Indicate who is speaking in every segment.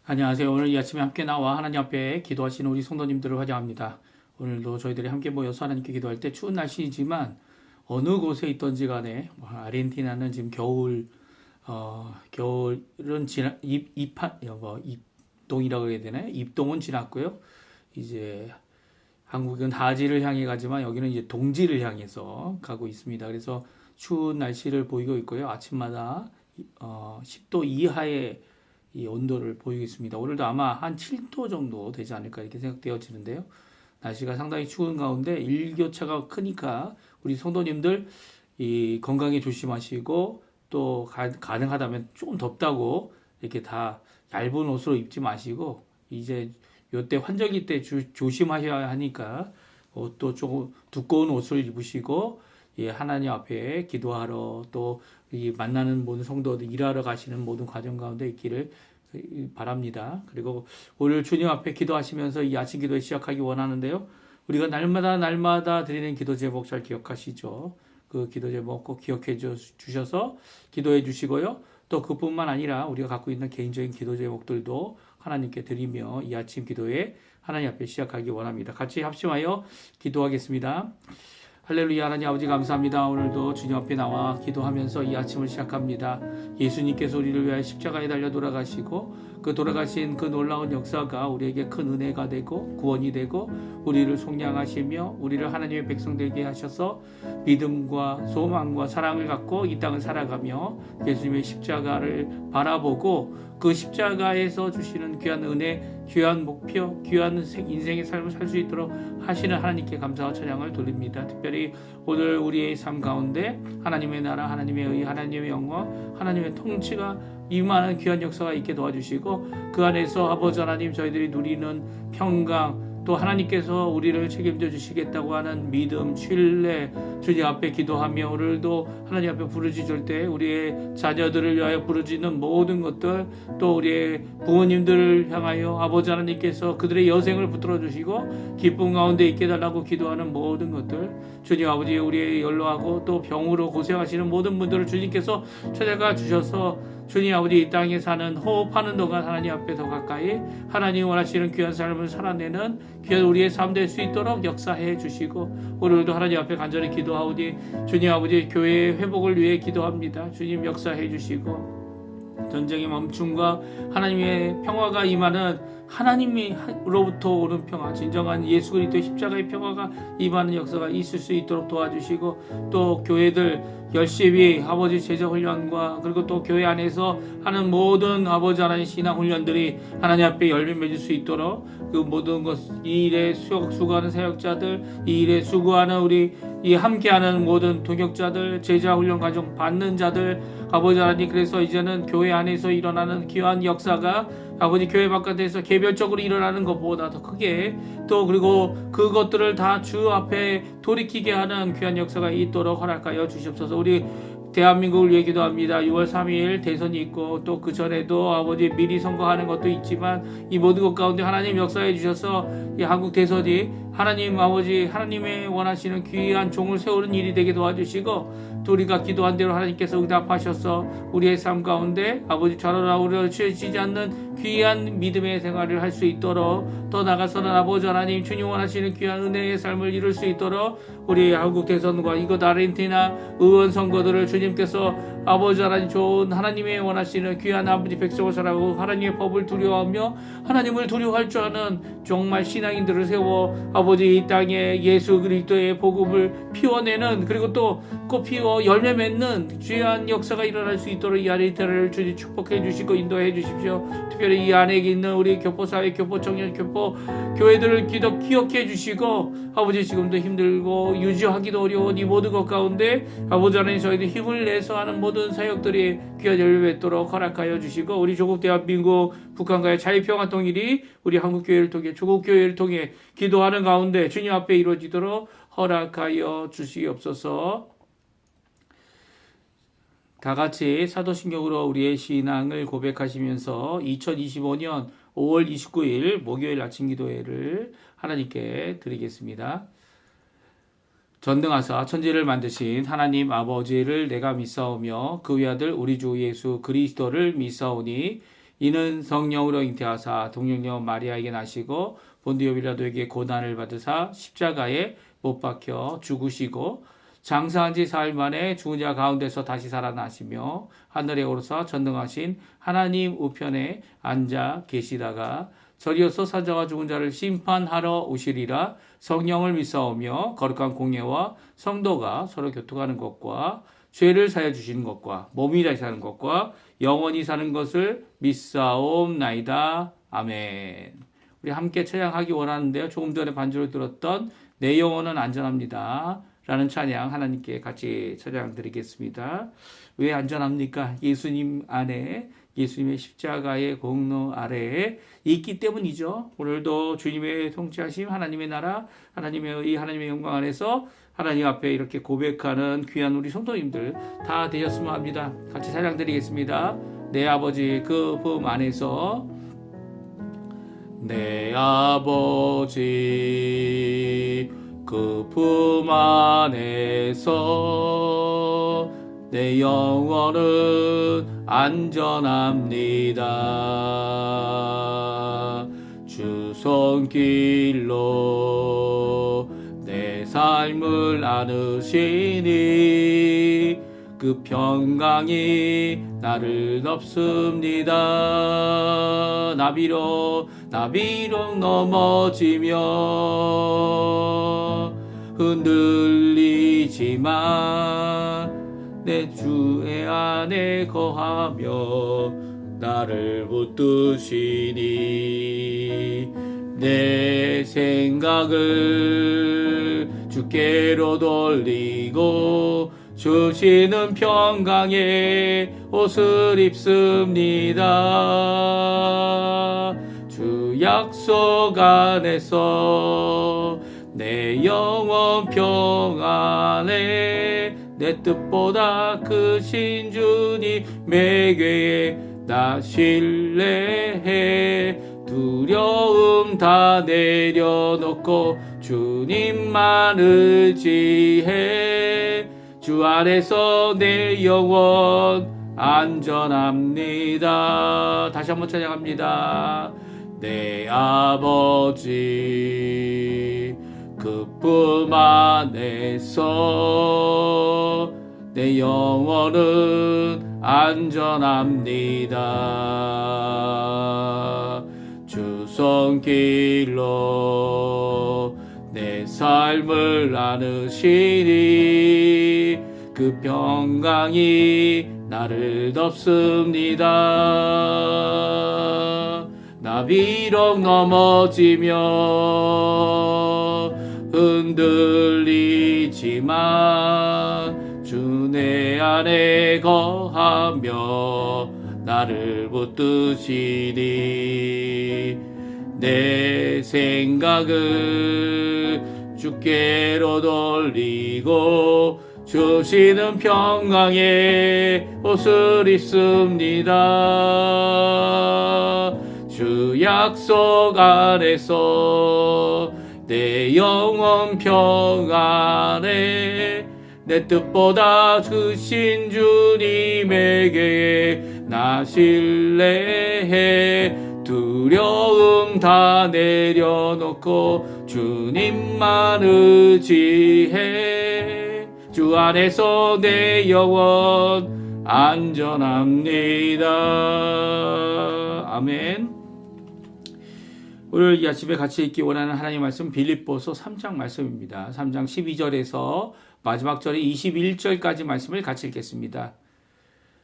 Speaker 1: 안녕하세요. 오늘 이 아침에 함께 나와 하나님 앞에 기도하시는 우리 성도님들을 환영합니다. 오늘도 저희들이 함께 모여서 하나님께 기도할 때 추운 날씨이지만 어느 곳에 있던지 간에 아르헨티나는 지금 겨울은 입동이라고 해야 되나요? 입동은 지났고요. 이제 한국은 하지를 향해 가지만 여기는 이제 동지를 향해서 가고 있습니다. 그래서 추운 날씨를 보이고 있고요. 아침마다 10도 이하의 이 온도를 보이고 있습니다. 오늘도 아마 한 7도 정도 되지 않을까 이렇게 생각되어지는데요. 날씨가 상당히 추운 가운데 일교차가 크니까 우리 성도님들 이 건강에 조심하시고 또 가능하다면 조금 덥다고 이렇게 다 얇은 옷으로 입지 마시고 이제 요때 환절기 때 조심하셔야 하니까 또 조금 두꺼운 옷을 입으시고 예, 하나님 앞에 기도하러 또 이 만나는 모든 성도들 일하러 가시는 모든 과정 가운데 있기를 바랍니다. 그리고 오늘 주님 앞에 기도하시면서 이 아침 기도에 시작하기 원하는데요. 우리가 날마다 드리는 기도 제목 잘 기억하시죠? 그 기도 제목 꼭 기억해 주셔서 기도해 주시고요. 또 그뿐만 아니라 우리가 갖고 있는 개인적인 기도 제목들도 하나님께 드리며 이 아침 기도에 하나님 앞에 시작하기 원합니다. 같이 합심하여 기도하겠습니다. 할렐루야. 하나님 아버지 감사합니다. 오늘도 주님 앞에 나와 기도하면서 이 아침을 시작합니다. 예수님께서 우리를 위하여 십자가에 달려 돌아가시고 그 돌아가신 그 놀라운 역사가 우리에게 큰 은혜가 되고 구원이 되고 우리를 속량하시며 우리를 하나님의 백성 되게 하셔서 믿음과 소망과 사랑을 갖고 이 땅을 살아가며 예수님의 십자가를 바라보고 그 십자가에서 주시는 귀한 은혜, 귀한 목표, 귀한 인생의 삶을 살 수 있도록 하시는 하나님께 감사와 찬양을 돌립니다. 특별히 오늘 우리의 삶 가운데 하나님의 나라, 하나님의 의, 하나님의 영광, 하나님의 통치가 임하는 귀한 역사가 있게 도와주시고 그 안에서 아버지 하나님 저희들이 누리는 평강 또 하나님께서 우리를 책임져 주시겠다고 하는 믿음, 신뢰 주님 앞에 기도하며 오늘도 하나님 앞에 부르짖을 때 우리의 자녀들을 위하여 부르짖는 모든 것들 또 우리의 부모님들을 향하여 아버지 하나님께서 그들의 여생을 붙들어 주시고 기쁨 가운데 있게 해달라고 기도하는 모든 것들 주님 아버지 우리의 연로하고 또 병으로 고생하시는 모든 분들을 주님께서 찾아가 주셔서 주님 아버지 이 땅에 사는 호흡하는 동안 하나님 앞에 더 가까이 하나님 원하시는 귀한 삶을 살아내는 귀한 우리의 삶 될 수 있도록 역사해 주시고 오늘도 하나님 앞에 간절히 기도하오니 주님 아버지 교회의 회복을 위해 기도합니다. 주님 역사해 주시고 전쟁의 멈춤과 하나님의 평화가 임하는 하나님으로부터 오는 평화 진정한 예수 그리스도의 십자가의 평화가 임하는 역사가 있을 수 있도록 도와주시고 또 교회들 열심히 아버지 제자 훈련과 그리고 또 교회 안에서 하는 모든 아버지 하나님 신앙 훈련들이 하나님 앞에 열매 맺을 수 있도록 그 모든 것 이 일에 수고하는 사역자들 이 일에 수고하는 우리 이 함께하는 모든 동역자들 제자 훈련 과정 받는 자들 아버지 하나님 그래서 이제는 교회 안에서 일어나는 귀한 역사가 아버지 교회 바깥에서 개별적으로 일어나는 것보다 더 크게 또 그리고 그것들을 다 주 앞에 돌이키게 하는 귀한 역사가 있도록 허락하여 주시옵소서. 우리 대한민국을 위해 기도합니다. 6월 3일 대선이 있고 또 그 전에도 아버지 미리 선거하는 것도 있지만 이 모든 것 가운데 하나님 역사해 주셔서 이 한국 대선이 하나님 아버지 하나님의 원하시는 귀한 종을 세우는 일이 되게 도와주시고 또 우리가 기도한 대로 하나님께서 응답하셔서 우리의 삶 가운데 아버지 좌로라우려 치지 않는 귀한 믿음의 생활을 할 수 있도록 더 나가서는 아버지 하나님 주님 원하시는 귀한 은혜의 삶을 이룰 수 있도록 우리 한국 대선과 이곳 아르헨티나 의원 선거들을 주님께서 아버지 하나님 좋은 하나님의 원하시는 귀한 아버지 백성을 살아가고 하나님의 법을 두려워하며 하나님을 두려워할 줄 아는 정말 신앙인들을 세워 아버지 이 땅에 예수 그리스도의 복음을 피워내는 그리고 또 꽃 피워 열매 맺는 귀한 역사가 일어날 수 있도록 이 아르헨티나를 주님 축복해 주시고 인도해 주십시오. 특별히 이 안에 있는 우리 교포사회, 교포청년, 교포 교회들을 기억해 주시고 아버지 지금도 힘들고 유지하기도 어려운 이 모든 것 가운데 아버지 하나님 저희들 힘을 내서 하는 모든 사역들이 귀한 열매 맺도록 허락하여 주시고 우리 조국 대한민국 북한과의 자유평화 통일이 우리 한국교회를 통해 조국교회를 통해 기도하는 가운데 주님 앞에 이루어지도록 허락하여 주시옵소서. 다 같이 사도신경으로 우리의 신앙을 고백하시면서 2025년 5월 29일 목요일 아침 기도회를 하나님께 드리겠습니다. 전능하사 천지를 만드신 하나님 아버지를 내가 믿사오며 그 외아들 우리 주 예수 그리스도를 믿사오니 이는 성령으로 잉태하사 동정녀 마리아에게 나시고 본디오 빌라도에게 고난을 받으사 십자가에 못 박혀 죽으시고 장사한 지 사흘 만에 죽은 자 가운데서 다시 살아나시며 하늘에 오르사 전능하신 하나님 우편에 앉아 계시다가 저리어서 산자와 죽은 자를 심판하러 오시리라. 성령을 믿사오며 거룩한 공예와 성도가 서로 교통하는 것과 죄를 사여 주시는 것과 몸이 다시 사는 것과 영원히 사는 것을 믿사옵나이다. 아멘. 우리 함께 찬양하기 원하는데요. 조금 전에 반주를 들었던 내 영혼은 안전합니다 라는 찬양 하나님께 같이 찬양 드리겠습니다. 왜 안전합니까? 예수님 안에, 예수님의 십자가의 공로 아래에 있기 때문이죠. 오늘도 주님의 통치하심, 하나님의 나라, 하나님의 의, 하나님의 영광 안에서 하나님 앞에 이렇게 고백하는 귀한 우리 성도님들 다 되셨으면 합니다. 같이 찬양 드리겠습니다. 내 아버지 그 품 안에서, 내 아버지 그 품 안에서 내 영혼은 안전합니다. 주 손길로 내 삶을 나누시니 그 평강이 나를 덮습니다. 나비록 넘어지며 흔들리지만 내 주의 안에 거하며 나를 붙드시니 내 생각을 주께로 돌리고 주시는 평강의 옷을 입습니다. 주 약속 안에서 내 영혼 평안에 내 뜻보다 크신 주님에게 나 신뢰해 두려움 다 내려놓고 주님만 의지해 주 안에서 내 영혼 안전합니다. 다시 한번 찬양합니다. 내 아버지 그 품 안에서 내 영혼은 안전합니다. 주 손길로 내 삶을 나누시니 그 평강이 나를 덮습니다. 나비록 넘어지며 흔들리지만 주 내 안에 거하며 나를 붙드시니 내 생각을 주께로 돌리고 주시는 평강의 옷을 입습니다. 주 약속 안에서 내 영혼 평안에 내 뜻보다 크신 주님에게 나 신뢰해 두려움 다 내려놓고 주님만 의지해 주 안에서 내 영혼 안전합니다. 아멘. 오늘 이 아침에 같이 읽기 원하는 하나님의 말씀 빌립보서 3장 말씀입니다. 3장 12절에서 마지막 절이 21절까지 말씀을 같이 읽겠습니다.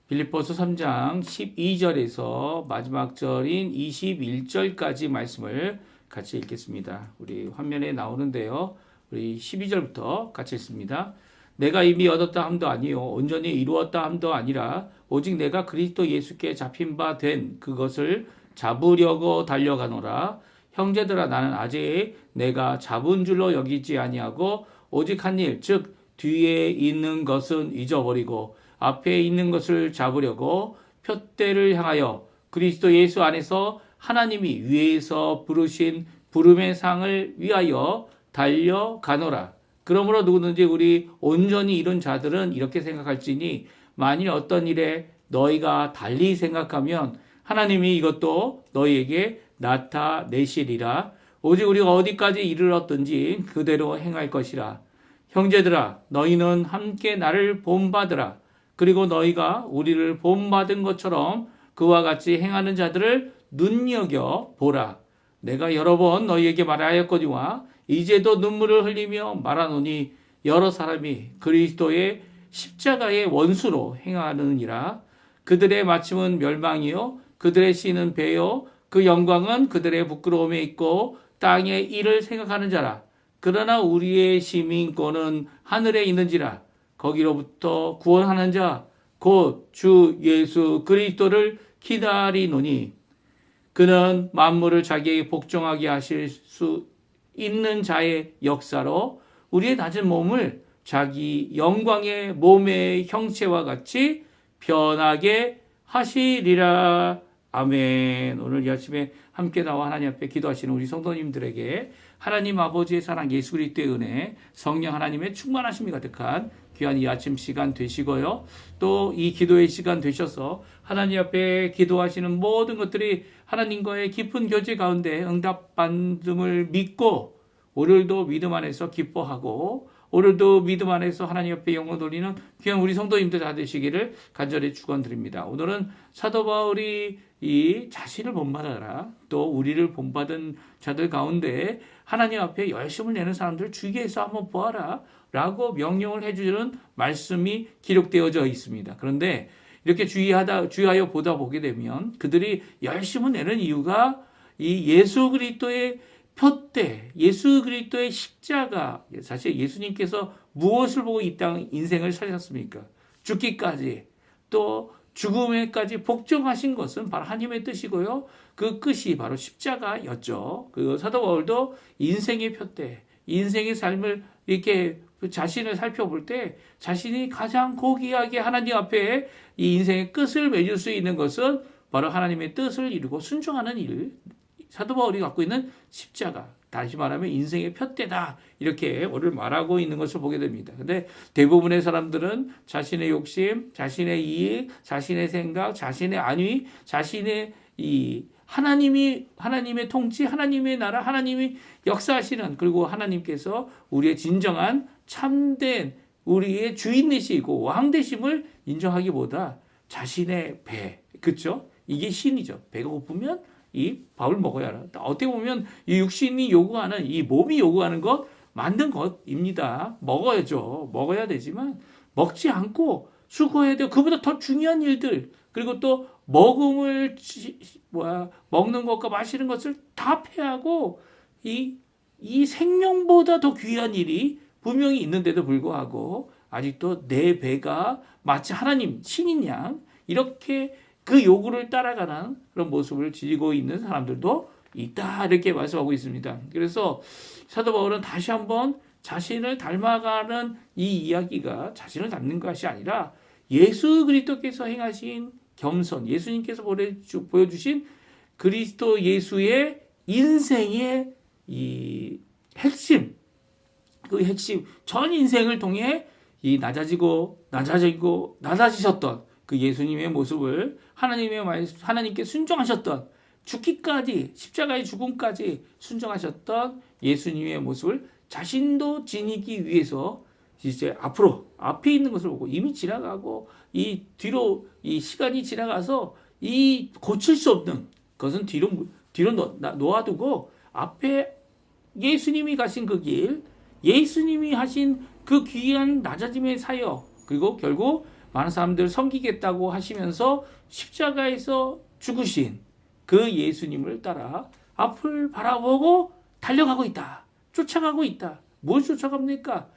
Speaker 1: 빌립보서 3장 12절에서 마지막 절인 21절까지 말씀을 같이 읽겠습니다. 우리 화면에 나오는데요. 우리 12절부터 같이 읽습니다. 내가 이미 얻었다 함도 아니요 온전히 이루었다 함도 아니라 오직 내가 그리스도 예수께 잡힌 바 된 그것을 잡으려고 달려가노라. 형제들아 나는 아직 내가 잡은 줄로 여기지 아니하고 오직 한 일 즉 뒤에 있는 것은 잊어버리고 앞에 있는 것을 잡으려고 표대를 향하여 그리스도 예수 안에서 하나님이 위에서 부르신 부름의 상을 위하여 달려가노라. 그러므로 누구든지 우리 온전히 이룬 자들은 이렇게 생각할지니 만일 어떤 일에 너희가 달리 생각하면 하나님이 이것도 너희에게 나타내시리라. 오직 우리가 어디까지 이르렀든지 그대로 행할 것이라. 형제들아, 너희는 함께 나를 본받으라. 그리고 너희가 우리를 본받은 것처럼 그와 같이 행하는 자들을 눈여겨 보라. 내가 여러 번 너희에게 말하였거니와 이제도 눈물을 흘리며 말하노니 여러 사람이 그리스도의 십자가의 원수로 행하느니라. 그들의 마침은 멸망이요 그들의 씨는 배요 그 영광은 그들의 부끄러움에 있고 땅의 일을 생각하는 자라. 그러나 우리의 시민권은 하늘에 있는지라. 거기로부터 구원하는 자 곧 주 예수 그리스도를 기다리노니 그는 만물을 자기에게 복종하게 하실 수 있는 자의 역사로 우리의 낮은 몸을 자기 영광의 몸의 형체와 같이 변하게 하시리라. 아멘. 오늘 이 아침에 함께 나와 하나님 앞에 기도하시는 우리 성도님들에게 하나님 아버지의 사랑, 예수 그리스도의 은혜, 성령 하나님의 충만하심이 가득한 귀한 이 아침 시간 되시고요. 또 이 기도의 시간 되셔서 하나님 앞에 기도하시는 모든 것들이 하나님과의 깊은 교제 가운데 응답받음을 믿고 오늘도 믿음 안에서 기뻐하고 오늘도 믿음 안에서 하나님 앞에 영광 돌리는 귀한 우리 성도님들 다 되시기를 간절히 축원드립니다. 오늘은 사도 바울이 이 자신을 본받아라, 또 우리를 본받은 자들 가운데 하나님 앞에 열심을 내는 사람들을 주의해서 한번 보아라 라고 명령을 해주는 말씀이 기록되어져 있습니다. 그런데 이렇게 주의하여 보다 보게 되면 그들이 열심을 내는 이유가 이 예수 그리스도의 표대, 예수 그리스도의 십자가, 사실 예수님께서 무엇을 보고 이 땅 인생을 사셨습니까? 죽기까지, 또 죽음에까지 복종하신 것은 바로 하나님의 뜻이고요. 그 끝이 바로 십자가였죠. 그 사도 바울도 인생의 표대, 인생의 삶을 이렇게 자신을 살펴볼 때 자신이 가장 고귀하게 하나님 앞에 이 인생의 끝을 맺을 수 있는 것은 바로 하나님의 뜻을 이루고 순종하는 일, 사도 바울이 갖고 있는 십자가, 다시 말하면 인생의 표대다, 이렇게 오늘 말하고 있는 것을 보게 됩니다. 근데 대부분의 사람들은 자신의 욕심, 자신의 이익, 자신의 생각, 자신의 안위, 자신의 이 하나님의 통치, 하나님의 나라, 하나님이 역사하시는, 그리고 하나님께서 우리의 진정한 참된 우리의 주인 되시고 왕 되심을 인정하기보다 자신의 배, 그렇죠? 이게 신이죠. 배가 고프면 이 밥을 먹어야 하라. 어떻게 보면 이 육신이 요구하는, 이 몸이 요구하는 것, 만든 것입니다. 먹어야죠. 먹어야 되지만 먹지 않고 수고해야 돼요. 그보다 더 중요한 일들, 그리고 또 먹는 것과 마시는 것을 다 패하고 이 생명보다 더 귀한 일이 분명히 있는데도 불구하고 아직도 내 배가 마치 하나님 신인 양 이렇게 그 요구를 따라가는 그런 모습을 지니고 있는 사람들도 있다, 이렇게 말씀하고 있습니다. 그래서 사도 바울은 다시 한번 자신을 닮아가는 이 이야기가 자신을 닮는 것이 아니라 예수 그리스도께서 행하신 겸손, 예수님께서 보여주신 그리스도 예수의 인생의 이 핵심, 그 핵심, 전 인생을 통해 이 낮아지셨던 그 예수님의 모습을 하나님께 순종하셨던, 죽기까지, 십자가의 죽음까지 순종하셨던 예수님의 모습을 자신도 지니기 위해서 이제 앞에 있는 것을 보고, 이미 지나가고 이 뒤로 이 시간이 지나가서 이 고칠 수 없는 것은 뒤로 놓아두고 앞에 예수님이 가신 그 길, 예수님이 하신 그 귀한 낮아짐의 사역, 그리고 결국 많은 사람들을 섬기겠다고 하시면서 십자가에서 죽으신 그 예수님을 따라 앞을 바라보고 달려가고 있다. 쫓아가고 있다. 뭘 쫓아갑니까?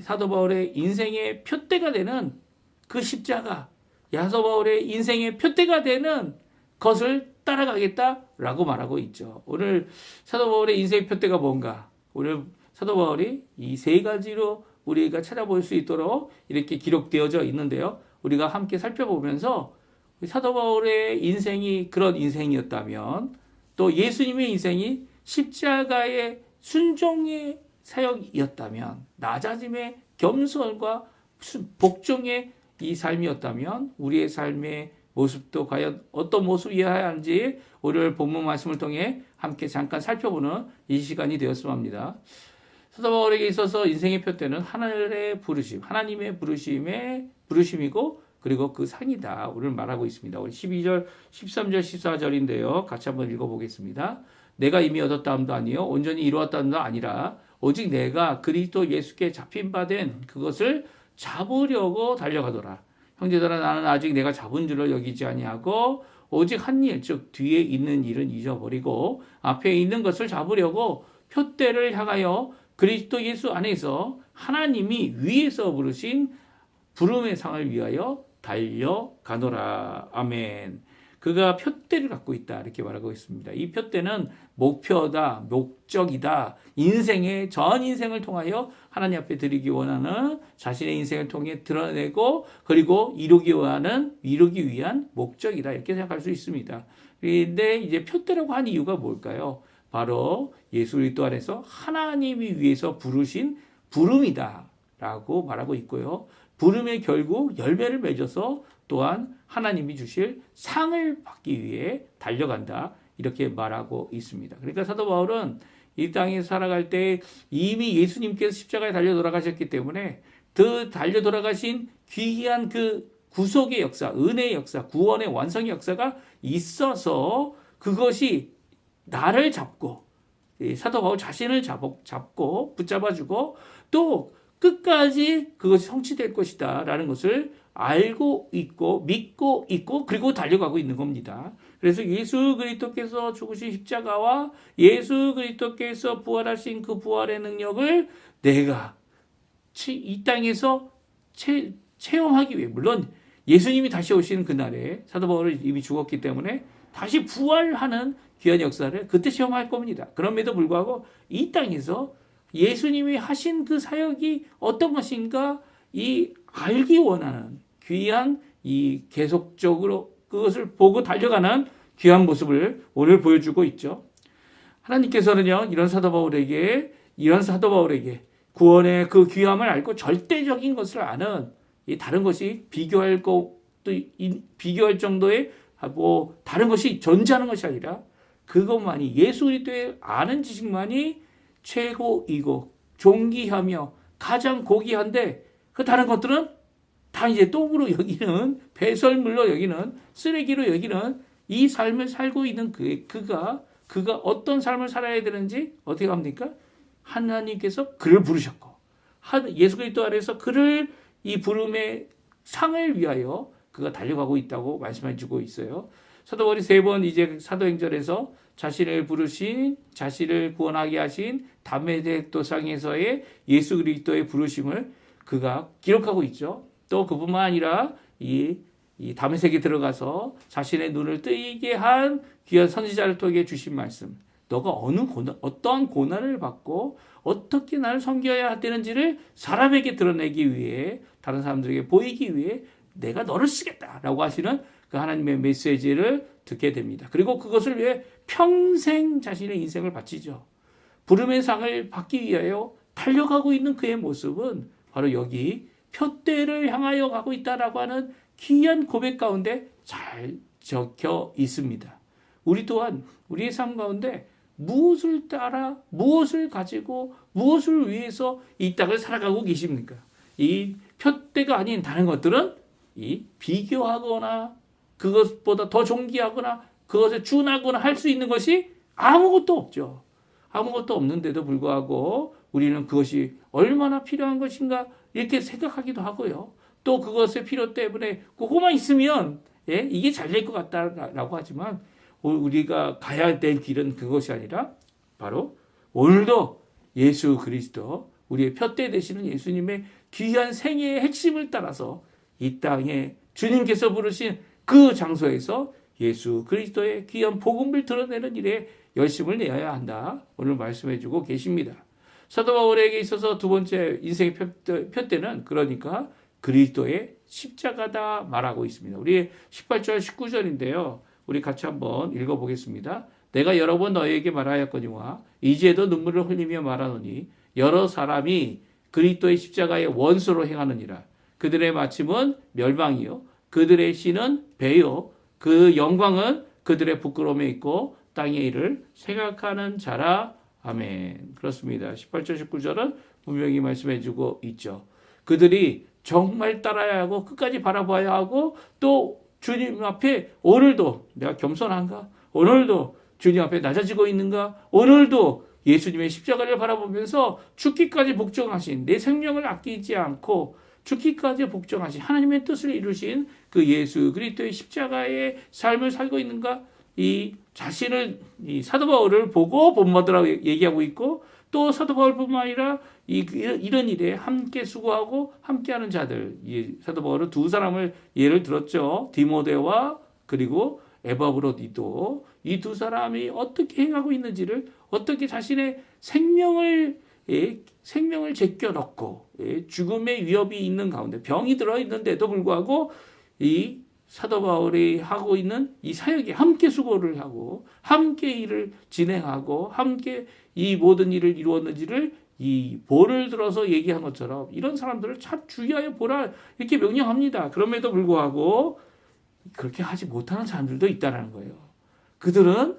Speaker 1: 사도 바울의 인생의 표대가 되는 그 십자가, 사도 바울의 인생의 표대가 되는 것을 따라가겠다라고 말하고 있죠. 오늘 사도 바울의 인생의 표대가 뭔가? 오늘 사도 바울이 이 세 가지로 우리가 찾아볼 수 있도록 이렇게 기록되어져 있는데요. 우리가 함께 살펴보면서 사도 바울의 인생이 그런 인생이었다면, 또 예수님의 인생이 십자가의 순종의 사역이었다면, 낮아짐의 겸손과 복종의 이 삶이었다면, 우리의 삶의 모습도 과연 어떤 모습이어야 하는지 오늘 본문 말씀을 통해 함께 잠깐 살펴보는 이 시간이 되었으면 합니다. 사도 바울에게 있어서 인생의 표대는 하늘의 부르심, 하나님의 부르심이고 그리고 그 상이다. 오늘 말하고 있습니다. 우리 12절, 13절, 14절인데요. 같이 한번 읽어보겠습니다. 내가 이미 얻었다함도 아니요 온전히 이루었다함도 아니라 오직 내가 그리스도 예수께 잡힌 바 된 그것을 잡으려고 달려가더라. 형제들아 나는 아직 내가 잡은 줄로 여기지 아니하고 오직 한 일, 즉 뒤에 있는 일은 잊어버리고 앞에 있는 것을 잡으려고 표대를 향하여 그리스도 예수 안에서 하나님이 위에서 부르신 부름의 상을 위하여 달려가노라. 아멘. 그가 표대를 갖고 있다. 이렇게 말하고 있습니다. 이 표대는 목표다, 목적이다. 인생의 전 인생을 통하여 하나님 앞에 드리기 원하는 자신의 인생을 통해 드러내고 그리고 이루기 위한 목적이다. 이렇게 생각할 수 있습니다. 그런데 이제 표대라고 한 이유가 뭘까요? 바로 예수 그리스도 안에서 하나님이 위해서 부르신 부름이다. 라고 말하고 있고요. 부름의 결국 열매를 맺어서 또한 하나님이 주실 상을 받기 위해 달려간다. 이렇게 말하고 있습니다. 그러니까 사도 바울은 이 땅에 살아갈 때 이미 예수님께서 십자가에 달려 돌아가셨기 때문에 그 달려 돌아가신 귀한 그 구속의 역사, 은혜의 역사, 구원의 완성의 역사가 있어서 그것이 나를 잡고 사도 바울 자신을 잡고 붙잡아주고 또 끝까지 그것이 성취될 것이다 라는 것을 알고 있고 믿고 있고 그리고 달려가고 있는 겁니다. 그래서 예수 그리스도께서 죽으신 십자가와 예수 그리스도께서 부활하신 그 부활의 능력을 내가 이 땅에서 체험하기 위해, 물론 예수님이 다시 오시는 그날에 사도 바울은 이미 죽었기 때문에 다시 부활하는 귀한 역사를 그때 체험할 겁니다. 그럼에도 불구하고 이 땅에서 예수님이 하신 그 사역이 어떤 것인가 알기 원하는 귀한 계속적으로 그것을 보고 달려가는 귀한 모습을 오늘 보여주고 있죠. 하나님께서는요, 이런 사도 바울에게 구원의 그 귀함을 알고 절대적인 것을 아는 다른 것이 비교할 정도의 다른 것이 존재하는 것이 아니라 그것만이 예수 그리스도의 아는 지식만이 최고이고 존귀하며 가장 고귀한데 그 다른 것들은 다 이제 똥으로 여기는 배설물로 여기는 쓰레기로 여기는 이 삶을 살고 있는 그가 어떤 삶을 살아야 되는지 어떻게 합니까? 하나님께서 그를 부르셨고 예수 그리스도 안에서 그를 이 부름의 상을 위하여 그가 달려가고 있다고 말씀해 주고 있어요. 사도 바울이 3번 이제 사도행전에서 자신을 구원하게 하신 담메색 도상에서의 예수 그리스도의 부르심을 그가 기록하고 있죠. 또 그뿐만 아니라 이 담메색에 들어가서 자신의 눈을 뜨이게 한 귀한 선지자를 통해 주신 말씀. 너가 어떤 고난을 받고 어떻게 나를 섬겨야 되는지를 사람에게 드러내기 위해 다른 사람들에게 보이기 위해 내가 너를 쓰겠다라고 하시는 그 하나님의 메시지를 듣게 됩니다. 그리고 그것을 위해 평생 자신의 인생을 바치죠. 부름의 상을 받기 위하여 달려가고 있는 그의 모습은 바로 여기 표대를 향하여 가고 있다라고 하는 귀한 고백 가운데 잘 적혀 있습니다. 우리 또한 우리의 삶 가운데 무엇을 따라 무엇을 가지고 무엇을 위해서 이 땅을 살아가고 계십니까? 이 표대가 아닌 다른 것들은 비교하거나 그것보다 더 존귀하거나 그것에 준하거나 할 수 있는 것이 아무것도 없죠. 아무것도 없는데도 불구하고 우리는 그것이 얼마나 필요한 것인가 이렇게 생각하기도 하고요. 또 그것의 필요 때문에 그거만 있으면 이게 잘 될 것 같다라고 하지만 우리가 가야 될 길은 그것이 아니라 바로 오늘도 예수 그리스도 우리의 표대 되시는 예수님의 귀한 생애의 핵심을 따라서 이 땅에 주님께서 부르신 그 장소에서 예수 그리스도의 귀한 복음을 드러내는 일에 열심을 내어야 한다. 오늘 말씀해주고 계십니다. 사도 바울에게 있어서 두 번째 인생의 표대는 그러니까 그리스도의 십자가다 말하고 있습니다. 우리 18절 19절인데요. 우리 같이 한번 읽어보겠습니다. 내가 여러 번 너희에게 말하였거니와 이제도 눈물을 흘리며 말하노니 여러 사람이 그리스도의 십자가의 원수로 행하느니라. 그들의 마침은 멸망이요 그들의 씨는 배요 그 영광은 그들의 부끄러움에 있고 땅의 일을 생각하는 자라. 아멘. 그렇습니다. 18절 19절은 분명히 말씀해주고 있죠. 그들이 정말 따라야 하고 끝까지 바라봐야 하고 또 주님 앞에 오늘도 내가 겸손한가? 오늘도 주님 앞에 낮아지고 있는가? 오늘도 예수님의 십자가를 바라보면서 죽기까지 복종하신, 내 생명을 아끼지 않고 죽기까지 복종하신 하나님의 뜻을 이루신 그 예수 그리스도의 십자가의 삶을 살고 있는가? 이 자신을, 이 사도 바울을 보고 본받으라고 얘기하고 있고, 또 사도 바울뿐만 아니라 이런 일에 함께 수고하고 함께하는 자들, 이 사도 바울은 두 사람을 예를 들었죠. 디모데와 그리고 에바브로디도, 이 두 사람이 어떻게 행하고 있는지를, 어떻게 자신의 생명을 제껴놓고 죽음의 위협이 있는 가운데 병이 들어 있는데도 불구하고 이 사도 바울이 하고 있는 이 사역에 함께 수고를 하고 함께 일을 진행하고 함께 이 모든 일을 이루었는지를 이 볼을 들어서 얘기한 것처럼 이런 사람들을 참 주의하여 보라 이렇게 명령합니다. 그럼에도 불구하고 그렇게 하지 못하는 사람들도 있다는 거예요. 그들은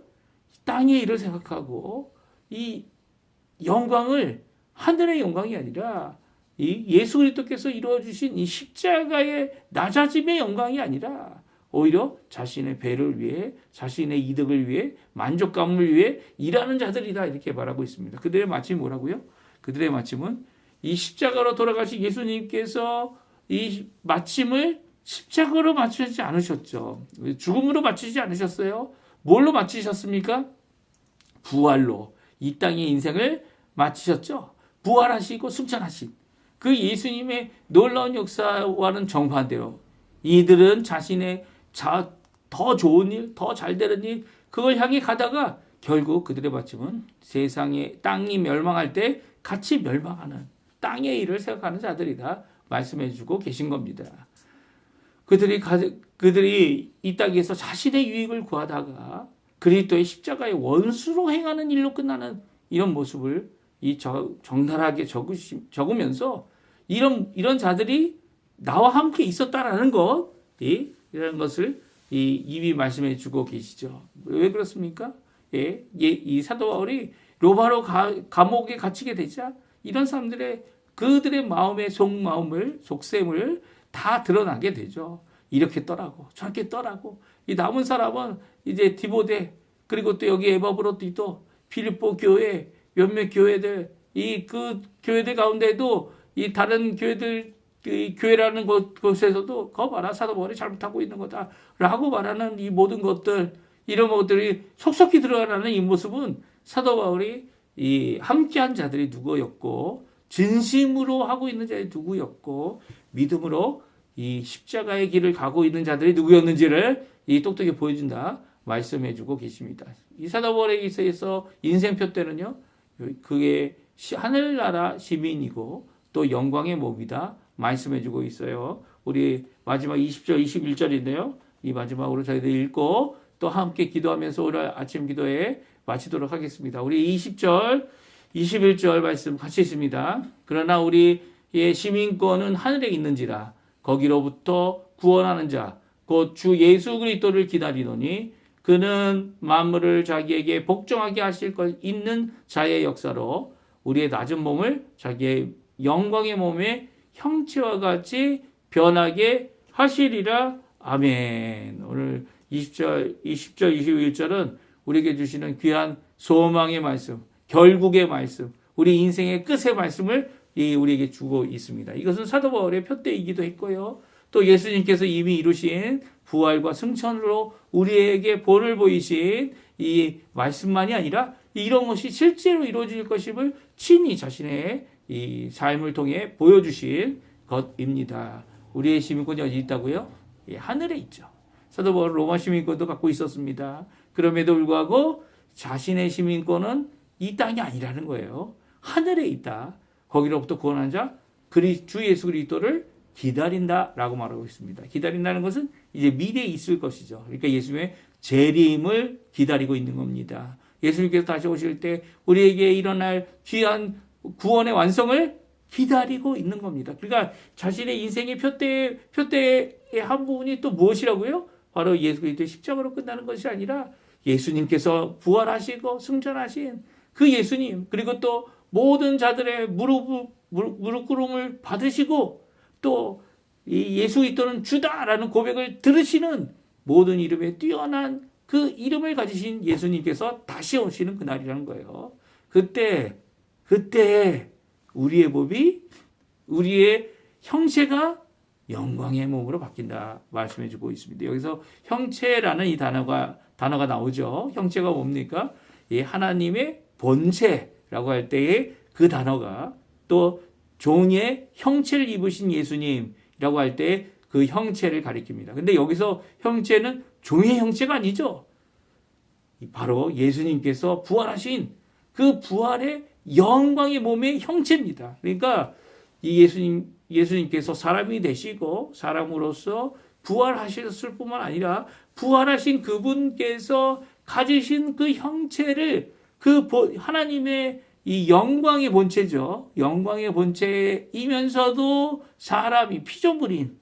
Speaker 1: 땅의 일을 생각하고 이 영광을, 하늘의 영광이 아니라 이 예수 그리스도께서 이루어 주신 이 십자가의 낮아짐의 영광이 아니라 오히려 자신의 배를 위해, 자신의 이득을 위해, 만족감을 위해 일하는 자들이다 이렇게 말하고 있습니다. 그들의 마침이 뭐라고요? 그들의 마침은 이 십자가로 돌아가신 예수님께서 이 마침을 십자가로 마치지 않으셨죠. 죽음으로 마치지 않으셨어요. 뭘로 마치셨습니까? 부활로 이 땅의 인생을 마치셨죠. 부활하시고 승천하신 그 예수님의 놀라운 역사와는 정반대로 이들은 자신의 더 좋은 일, 더 잘 되는 일, 그걸 향해 가다가 결국 그들의 마침은 세상에 땅이 멸망할 때 같이 멸망하는 땅의 일을 생각하는 자들이다 말씀해주고 계신 겁니다. 그들이 이 땅에서 자신의 유익을 구하다가 그리스도의 십자가의 원수로 행하는 일로 끝나는 이런 모습을 적나라하게 적으면서 이런 자들이 나와 함께 있었다라는 것, 이런 것을 이미 말씀해 주고 계시죠. 왜 그렇습니까? 이 사도 바울이 로마로 감옥에 갇히게 되자 이런 사람들의 그들의 마음의 속셈을 다 드러나게 되죠. 이렇게 떠라고 저렇게 떠라고. 이 남은 사람은 이제 디모데 그리고 또 여기 에바브로디도 필리포 교회 몇몇 교회들 그 교회들 가운데도 이 다른 교회들 교회라는 곳에서도 거 봐라 사도 바울이 잘못하고 있는 거다라고 말하는 이 모든 것들 이런 것들이 속속히 드러나는 이 모습은 사도 바울이 이 함께한 자들이 누구였고 진심으로 하고 있는 자들이 누구였고 믿음으로 이 십자가의 길을 가고 있는 자들이 누구였는지를 이 똑똑히 보여준다 말씀해주고 계십니다. 이 사도 바울에 있어서 인생표 때는요, 그게 하늘나라 시민이고 또 영광의 몸이다 말씀해주고 있어요. 우리 마지막 20절, 21절인데요. 이 마지막으로 저희들 읽고 또 함께 기도하면서 오늘 아침 기도에 마치도록 하겠습니다. 우리 20절, 21절 말씀 같이 있습니다. 그러나 우리의 시민권은 하늘에 있는지라 거기로부터 구원하는 자 곧 주 예수 그리스도를 기다리노니 그는 만물을 자기에게 복종하게 하실 것 있는 자의 역사로 우리의 낮은 몸을 자기의 영광의 몸의 형체와 같이 변하게 하시리라. 아멘. 오늘 20절, 21절은 우리에게 주시는 귀한 소망의 말씀, 결국의 말씀, 우리 인생의 끝의 말씀을 우리에게 주고 있습니다. 이것은 사도 바울의 표대이기도 했고요. 또 예수님께서 이미 이루신 부활과 승천으로 우리에게 본을 보이신 이 말씀만이 아니라 이런 것이 실제로 이루어질 것임을 친히 자신의 이 삶을 통해 보여주신 것입니다. 우리의 시민권이 어디 있다고요? 하늘에 있죠. 사도 바울은 로마 시민권도 갖고 있었습니다. 그럼에도 불구하고 자신의 시민권은 이 땅이 아니라는 거예요. 하늘에 있다. 거기로부터 구원한 자, 주 예수 그리스도를 기다린다라고 말하고 있습니다. 기다린다는 것은 이제 미래에 있을 것이죠. 그러니까 예수님의 재림을 기다리고 있는 겁니다. 예수님께서 다시 오실 때 우리에게 일어날 귀한 구원의 완성을 기다리고 있는 겁니다. 그러니까 자신의 인생의 표대의 한 부분이 또 무엇이라고요? 바로 예수 그리스도의 십자가로 끝나는 것이 아니라 예수님께서 부활하시고 승천하신 그 예수님, 그리고 또 모든 자들의 무릎 꿇음을 받으시고 또 이 예수 그리스도는 주다라는 고백을 들으시는 모든 이름에 뛰어난 그 이름을 가지신 예수님께서 다시 오시는 그날이라는 거예요. 그때 우리의 몸이, 우리의 형체가 영광의 몸으로 바뀐다 말씀해 주고 있습니다. 여기서 형체라는 이 단어가 나오죠. 형체가 뭡니까? 이 하나님의 본체라고 할 때의 그 단어가, 또 종의 형체를 입으신 예수님이라고 할 때 그 형체를 가리킵니다. 근데 여기서 형체는 종의 형체가 아니죠. 바로 예수님께서 부활하신 그 부활의 영광의 몸의 형체입니다. 그러니까 이 예수님께서 사람이 되시고 사람으로서 부활하셨을 뿐만 아니라 부활하신 그분께서 가지신 그 형체를, 그 하나님의 이 영광의 본체죠. 영광의 본체이면서도 사람이 피조물인,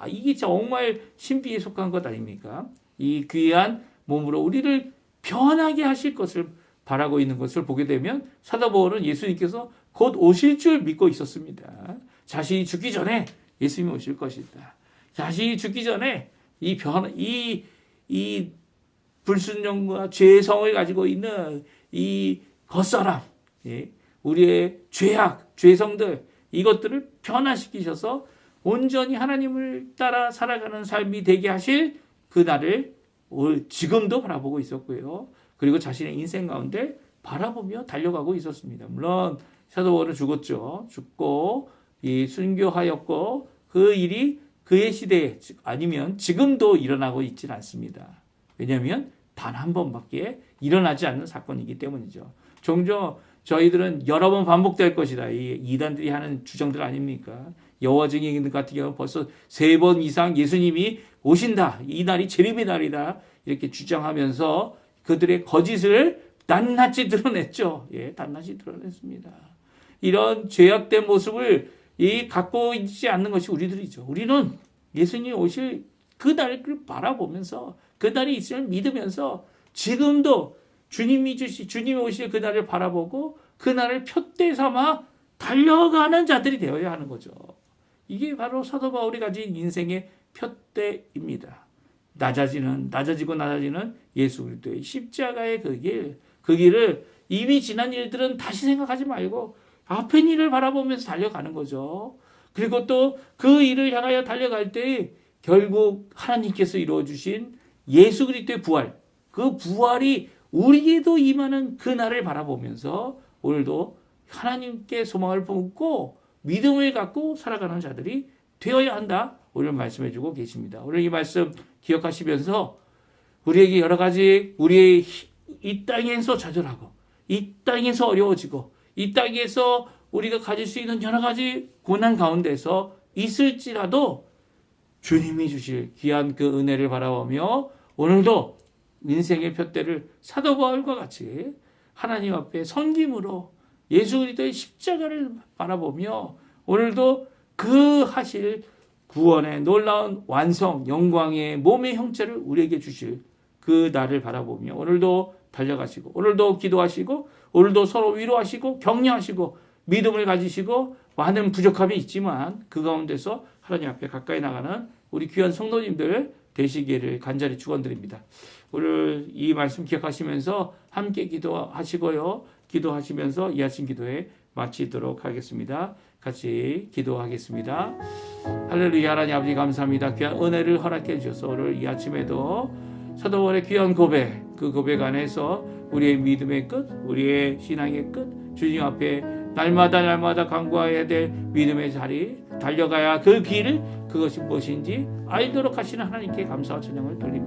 Speaker 1: 이게 정말 신비에 속한 것 아닙니까? 이 귀한 몸으로 우리를 변하게 하실 것을 바라고 있는 것을 보게 되면 사도 바울은 예수님께서 곧 오실 줄 믿고 있었습니다. 자신이 죽기 전에 예수님이 오실 것이다. 자신이 죽기 전에 이 불순종과 죄성을 가지고 있는 이 겉사람, 우리의 죄악, 죄성들, 이것들을 변화시키셔서 온전히 하나님을 따라 살아가는 삶이 되게 하실 그날을 지금도 바라보고 있었고요. 그리고 자신의 인생 가운데 바라보며 달려가고 있었습니다. 물론 사도 바울은 죽었죠. 죽고 순교하였고 그 일이 그의 시대에 아니면 지금도 일어나고 있지는 않습니다. 왜냐하면 단 한 번밖에 일어나지 않는 사건이기 때문이죠. 종종 저희들은 여러 번 반복될 것이다. 이 이단들이 하는 주장들 아닙니까? 여호와 증인 같은 경우는 벌써 3번 이상 예수님이 오신다. 이 날이 재림의 날이다. 이렇게 주장하면서 그들의 거짓을 낱낱이 드러냈죠. 낱낱이 드러냈습니다. 이런 죄악된 모습을 갖고 있지 않는 것이 우리들이죠. 우리는 예수님이 오실 그 날을 바라보면서 그 날이 있음을 믿으면서 지금도 주님이 오실 그 날을 바라보고 그 날을 표대 삼아 달려가는 자들이 되어야 하는 거죠. 이게 바로 사도 바울이 가진 인생의 표대입니다. 낮아지고 낮아지는 예수 그리스도의 십자가의 그 길을 이미 지난 일들은 다시 생각하지 말고 앞의 일을 바라보면서 달려가는 거죠. 그리고 또 그 일을 향하여 달려갈 때 결국 하나님께서 이루어주신 예수 그리스도의 부활, 그 부활이 우리에도 임하는 그 날을 바라보면서 오늘도 하나님께 소망을 품고 믿음을 갖고 살아가는 자들이 되어야 한다. 오늘 말씀해 주고 계십니다. 오늘 이 말씀 기억하시면서 우리에게 여러 가지 우리의 이 땅에서 좌절하고 이 땅에서 어려워지고 이 땅에서 우리가 가질 수 있는 여러 가지 고난 가운데서 있을지라도 주님이 주실 귀한 그 은혜를 바라보며 오늘도 인생의 푯대를 사도 바울과 같이 하나님 앞에 섬김으로 예수 그리스도의 십자가를 바라보며 오늘도 그 하실 구원의 놀라운 완성, 영광의 몸의 형체를 우리에게 주실 그 날을 바라보며 오늘도 달려가시고 오늘도 기도하시고 오늘도 서로 위로하시고 격려하시고 믿음을 가지시고 많은 부족함이 있지만 그 가운데서 하나님 앞에 가까이 나가는 우리 귀한 성도님들 되시기를 간절히 축원드립니다. 오늘 이 말씀 기억하시면서 함께 기도하시고요. 기도하시면서 이 아침 기도회 마치도록 하겠습니다. 같이 기도하겠습니다. 할렐루야. 하나님 아버지 감사합니다. 귀한 은혜를 허락해 주셔서 오늘 이 아침에도 사도 바울의 귀한 고백, 그 고백 안에서 우리의 믿음의 끝, 우리의 신앙의 끝, 주님 앞에 날마다 간구해야 될 믿음의 자리, 달려가야 그 길을 그것이 무엇인지 알도록 하시는 하나님께 감사와 찬양을 돌립니다.